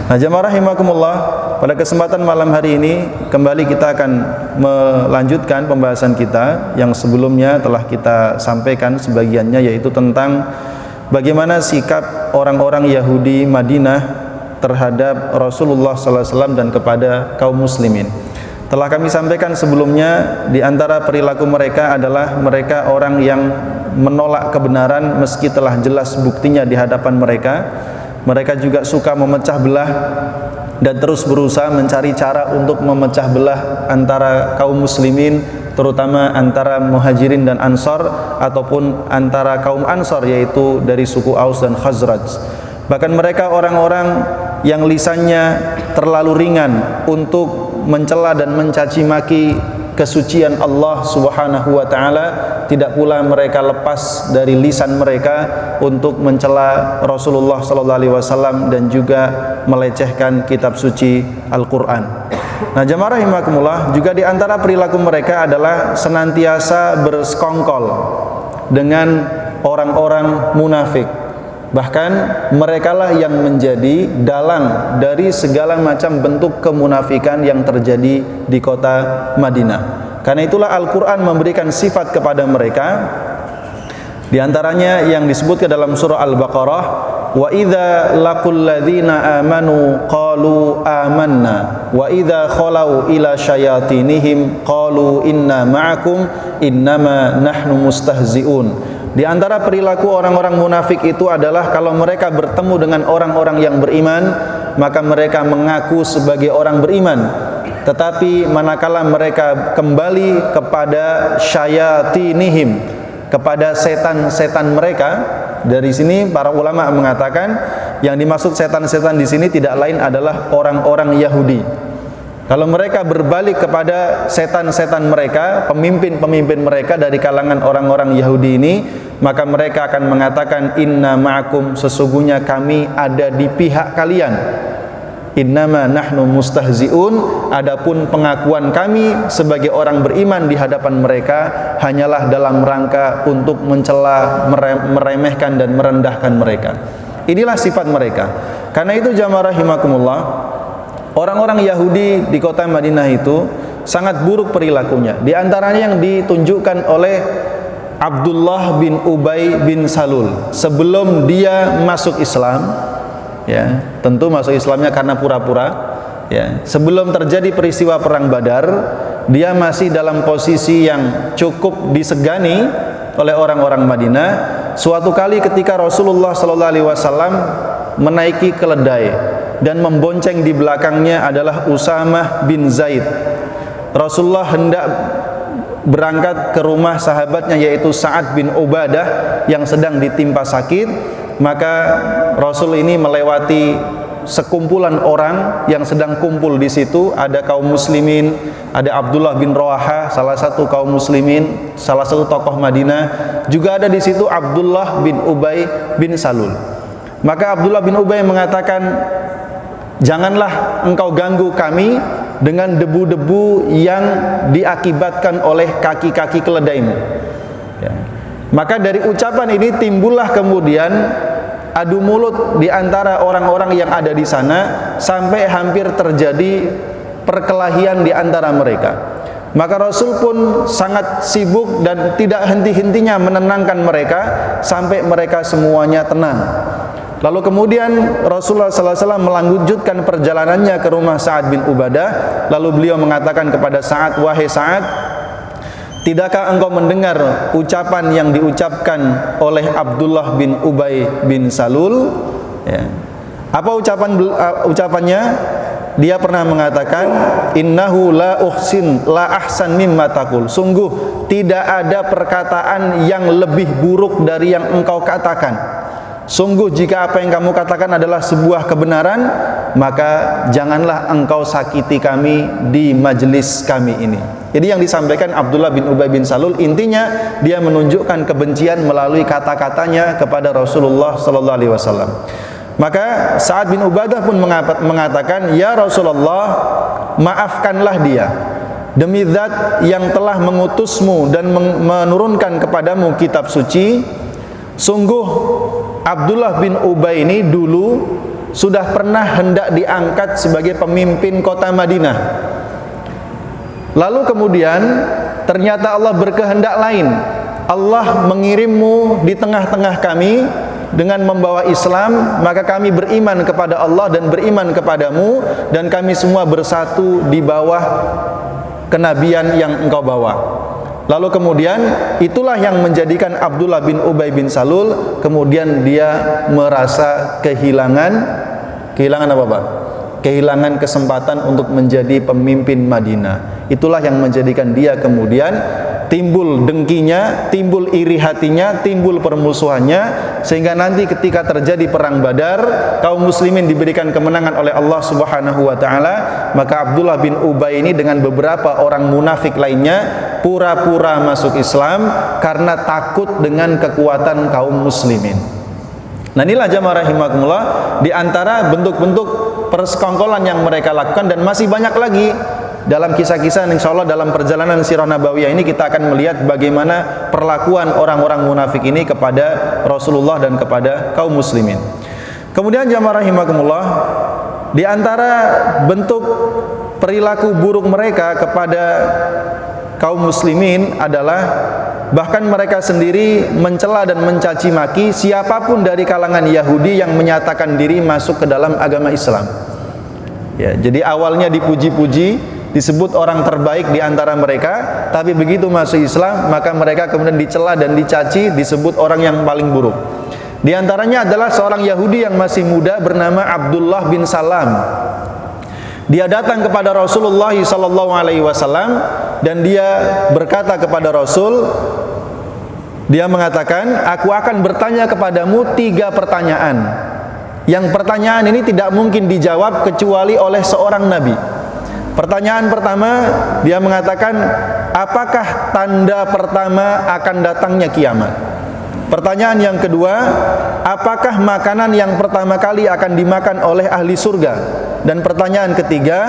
Nah, jamaah rahimakumullah, pada kesempatan malam hari ini kembali kita akan melanjutkan pembahasan kita yang sebelumnya telah kita sampaikan sebagiannya, yaitu tentang bagaimana sikap orang-orang Yahudi Madinah terhadap Rasulullah SAW dan kepada kaum muslimin. Telah kami sampaikan sebelumnya, di antara perilaku mereka adalah mereka orang yang menolak kebenaran meski telah jelas buktinya di hadapan mereka. Mereka juga suka memecah belah dan terus berusaha mencari cara untuk memecah belah antara kaum muslimin, terutama antara muhajirin dan ansor, ataupun antara kaum ansor, yaitu dari suku Aus dan Khazraj. Bahkan mereka orang-orang yang lisannya terlalu ringan untuk mencela dan mencaci maki kesucian Allah Subhanahu wa ta'ala. Tidak pula mereka lepas dari lisan mereka untuk mencela Rasulullah sallallahu alaihi wasallam dan juga melecehkan kitab suci Al-Qur'an. Nah, jamaah rahimakumullah, juga di antara perilaku mereka adalah senantiasa bersekongkol dengan orang-orang munafik. Bahkan merekalah yang menjadi dalang dari segala macam bentuk kemunafikan yang terjadi di kota Madinah. Karena itulah Al-Quran memberikan sifat kepada mereka. Di antaranya yang disebut ke dalam surah Al-Baqarah, wa idza laqul ladzina amanu qalu amanna wa idza khalau ila syayatinihim qalu inna ma'akum innama nahnu mustahzi'un. Di antara perilaku orang-orang munafik itu adalah kalau mereka bertemu dengan orang-orang yang beriman, maka mereka mengaku sebagai orang beriman. Tetapi manakala mereka kembali kepada syayatinihim, kepada setan-setan mereka, dari sini para ulama mengatakan yang dimaksud setan-setan di sini tidak lain adalah orang-orang Yahudi. Kalau mereka berbalik kepada setan-setan mereka, pemimpin-pemimpin mereka dari kalangan orang-orang Yahudi ini, maka mereka akan mengatakan inna ma'akum, sesungguhnya kami ada di pihak kalian. Innama nahnu mustahzi'un, adapun pengakuan kami sebagai orang beriman di hadapan mereka hanyalah dalam rangka untuk mencela, meremehkan dan merendahkan mereka. Inilah sifat mereka. Karena itu jamaah rahimakumullah, orang-orang Yahudi di kota Madinah itu sangat buruk perilakunya. Di antaranya yang ditunjukkan oleh Abdullah bin Ubay bin Salul sebelum dia masuk Islam. Ya, tentu masuk Islamnya karena pura-pura. Ya, sebelum terjadi peristiwa perang Badar, dia masih dalam posisi yang cukup disegani oleh orang-orang Madinah. Suatu kali ketika Rasulullah sallallahu alaihi wasallam menaiki keledai dan membonceng di belakangnya adalah Usamah bin Zaid. Rasulullah hendak berangkat ke rumah sahabatnya yaitu Sa'ad bin Ubadah yang sedang ditimpa sakit. Maka Rasul ini melewati sekumpulan orang yang sedang kumpul di situ. Ada kaum muslimin, ada Abdullah bin Rawaha, salah satu kaum muslimin, salah satu tokoh Madinah. Juga ada di situ Abdullah bin Ubay bin Salul. Maka Abdullah bin Ubay mengatakan, janganlah engkau ganggu kami dengan debu-debu yang diakibatkan oleh kaki-kaki keledaimu. Ya. Maka dari ucapan ini timbullah kemudian adu mulut di antara orang-orang yang ada di sana sampai hampir terjadi perkelahian di antara mereka. Maka Rasul pun sangat sibuk dan tidak henti-hentinya menenangkan mereka sampai mereka semuanya tenang. Lalu kemudian Rasulullah SAW melanjutkan perjalanannya ke rumah Sa'ad bin Ubadah. Lalu beliau mengatakan kepada Sa'ad, wahai Sa'ad, tidakkah engkau mendengar ucapan yang diucapkan oleh Abdullah bin Ubay bin Salul? Ya. Apa ucapannya? Dia pernah mengatakan, innahu la uhsin la ahsan mimma taqul. Sungguh tidak ada perkataan yang lebih buruk dari yang engkau katakan. Sungguh jika apa yang kamu katakan adalah sebuah kebenaran, maka janganlah engkau sakiti kami di majelis kami ini. Jadi yang disampaikan Abdullah bin Ubay bin Salul, intinya dia menunjukkan kebencian melalui kata-katanya kepada Rasulullah sallallahu alaihi wasallam. Maka Sa'ad bin Ubadah pun mengatakan, ya Rasulullah, maafkanlah dia. Demi zat yang telah mengutusmu dan menurunkan kepadamu kitab suci, sungguh Abdullah bin Ubay ini dulu sudah pernah hendak diangkat sebagai pemimpin kota Madinah. Lalu kemudian ternyata Allah berkehendak lain. Allah mengirimmu di tengah-tengah kami dengan membawa Islam, maka kami beriman kepada Allah dan beriman kepadamu, dan kami semua bersatu di bawah kenabian yang engkau bawa. Lalu kemudian itulah yang menjadikan Abdullah bin Ubay bin Salul kemudian dia merasa kehilangan apa Pak? Kehilangan kesempatan untuk menjadi pemimpin Madinah. Itulah yang menjadikan dia kemudian timbul dengkinya, timbul iri hatinya, timbul permusuhannya, sehingga nanti ketika terjadi perang Badar, kaum muslimin diberikan kemenangan oleh Allah Subhanahu wa taala, maka Abdullah bin Ubay ini dengan beberapa orang munafik lainnya pura-pura masuk Islam karena takut dengan kekuatan kaum muslimin. Nah, inilah jamaah rahimakumullah di antara bentuk-bentuk persekongkolan yang mereka lakukan, dan masih banyak lagi. Dalam kisah-kisah insyaallah dalam perjalanan sirah nabawiyah ini kita akan melihat bagaimana perlakuan orang-orang munafik ini kepada Rasulullah dan kepada kaum muslimin. Kemudian jamaah rahimakumullah, di antara bentuk perilaku buruk mereka kepada kaum muslimin adalah bahkan mereka sendiri mencela dan mencaci maki siapapun dari kalangan Yahudi yang menyatakan diri masuk ke dalam agama Islam. Ya, jadi awalnya dipuji-puji, disebut orang terbaik di antara mereka, tapi begitu masuk Islam maka mereka kemudian dicela dan dicaci, disebut orang yang paling buruk. Di antaranya adalah seorang Yahudi yang masih muda bernama Abdullah bin Salam. Dia datang kepada Rasulullah SAW dan dia berkata kepada Rasul, dia mengatakan, aku akan bertanya kepadamu 3 pertanyaan. Yang pertanyaan ini tidak mungkin dijawab kecuali oleh seorang Nabi. Pertanyaan pertama, dia mengatakan, apakah tanda pertama akan datangnya kiamat? Pertanyaan yang kedua, apakah makanan yang pertama kali akan dimakan oleh ahli surga? Dan pertanyaan ketiga,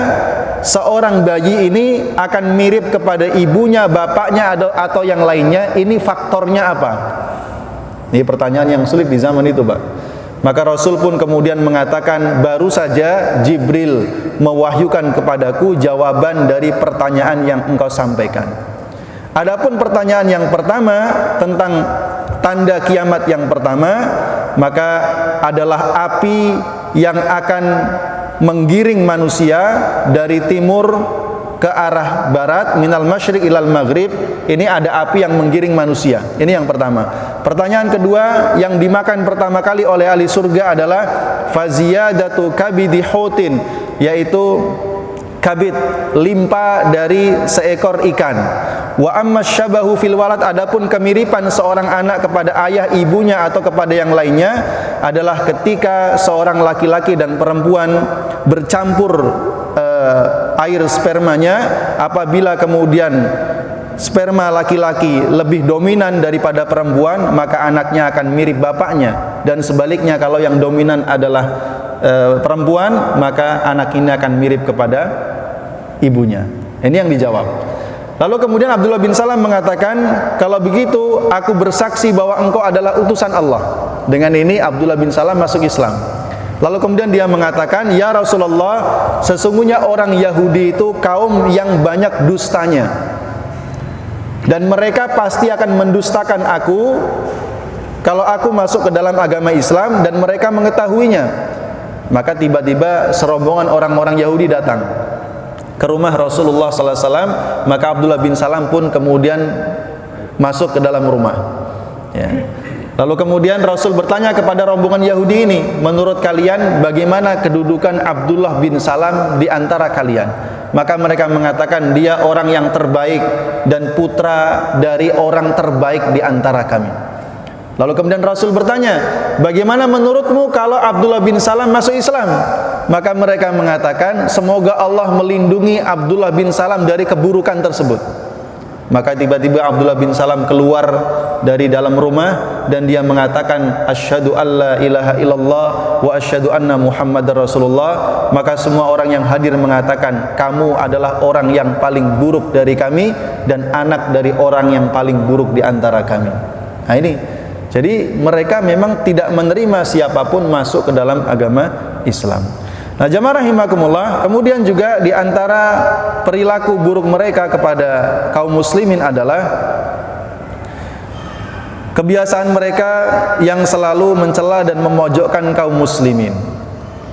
seorang bayi ini akan mirip kepada ibunya, bapaknya, atau yang lainnya, ini faktornya apa? Ini pertanyaan yang sulit di zaman itu, Pak. Maka Rasul pun kemudian mengatakan, baru saja Jibril mewahyukan kepadaku jawaban dari pertanyaan yang engkau sampaikan. Adapun pertanyaan yang pertama tentang tanda kiamat yang pertama, maka adalah api yang akan menggiring manusia dari timur ke arah barat, minal masyriq ilal maghrib. Ini ada api yang menggiring manusia. Ini yang pertama. Pertanyaan kedua yang dimakan pertama kali oleh ahli surga adalah faziyadatu kabidi hutin, yaitu kabid, limpa dari seekor ikan. Wa amma syabahu fil walad, adapun kemiripan seorang anak kepada ayah ibunya atau kepada yang lainnya adalah ketika seorang laki-laki dan perempuan bercampur air spermanya, apabila kemudian sperma laki-laki lebih dominan daripada perempuan, maka anaknya akan mirip bapaknya, dan sebaliknya kalau yang dominan adalah perempuan, maka anak ini akan mirip kepada ibunya. Ini yang dijawab. Lalu kemudian Abdullah bin Salam mengatakan, kalau begitu aku bersaksi bahwa engkau adalah utusan Allah. Dengan ini Abdullah bin Salam masuk Islam. Lalu kemudian dia mengatakan, ya Rasulullah, sesungguhnya orang Yahudi itu kaum yang banyak dustanya, dan mereka pasti akan mendustakan aku kalau aku masuk ke dalam agama Islam dan mereka mengetahuinya. Maka tiba-tiba serombongan orang-orang Yahudi datang ke rumah Rasulullah SAW, maka Abdullah bin Salam pun kemudian masuk ke dalam rumah. Ya. Lalu kemudian Rasul bertanya kepada rombongan Yahudi ini, menurut kalian bagaimana kedudukan Abdullah bin Salam di antara kalian? Maka mereka mengatakan, dia orang yang terbaik dan putra dari orang terbaik di antara kami. Lalu kemudian Rasul bertanya, bagaimana menurutmu kalau Abdullah bin Salam masuk Islam? Maka mereka mengatakan, semoga Allah melindungi Abdullah bin Salam dari keburukan tersebut. Maka tiba-tiba Abdullah bin Salam keluar dari dalam rumah dan dia mengatakan, asyhadu alla ilaha illallah wa asyhadu anna Muhammadar Rasulullah. Maka semua orang yang hadir mengatakan, kamu adalah orang yang paling buruk dari kami dan anak dari orang yang paling buruk di antara kami. Nah ini Jadi mereka memang tidak menerima siapapun masuk ke dalam agama Islam. Nah, jamaah rahimakumullah, kemudian juga di antara perilaku buruk mereka kepada kaum muslimin adalah kebiasaan mereka yang selalu mencela dan memojokkan kaum muslimin.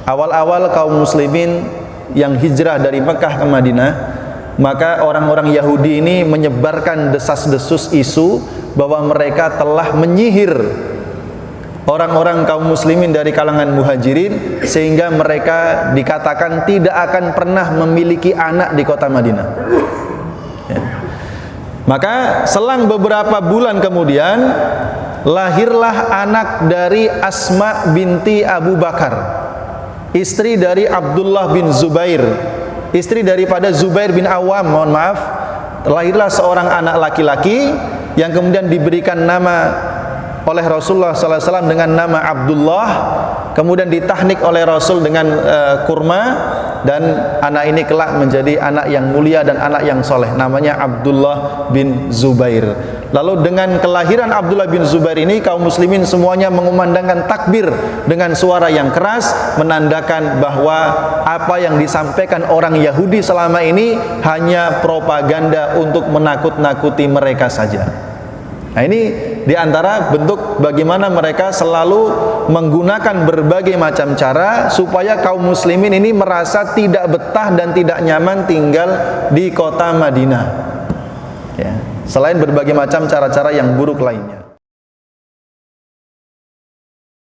Awal-awal kaum muslimin yang hijrah dari Mekah ke Madinah, maka orang-orang Yahudi ini menyebarkan desas-desus isu bahwa mereka telah menyihir orang-orang kaum muslimin dari kalangan muhajirin, sehingga mereka dikatakan tidak akan pernah memiliki anak di kota Madinah. Ya. Maka selang beberapa bulan kemudian lahirlah anak dari Asma binti Abu Bakar, istri dari Abdullah bin Zubair, istri daripada Zubair bin Awam, mohon maaf. Lahirlah seorang anak laki-laki yang kemudian diberikan nama oleh Rasulullah SAW dengan nama Abdullah, kemudian ditahnik oleh Rasul dengan kurma, dan anak ini kelak menjadi anak yang mulia dan anak yang soleh, namanya Abdullah bin Zubair. Lalu dengan kelahiran Abdullah bin Zubair ini, kaum muslimin semuanya mengumandangkan takbir dengan suara yang keras, menandakan bahwa apa yang disampaikan orang Yahudi selama ini hanya propaganda untuk menakut-nakuti mereka saja. Nah, ini diantara bentuk bagaimana mereka selalu menggunakan berbagai macam cara supaya kaum muslimin ini merasa tidak betah dan tidak nyaman tinggal di kota Madinah. Ya, selain berbagai macam cara-cara yang buruk lainnya.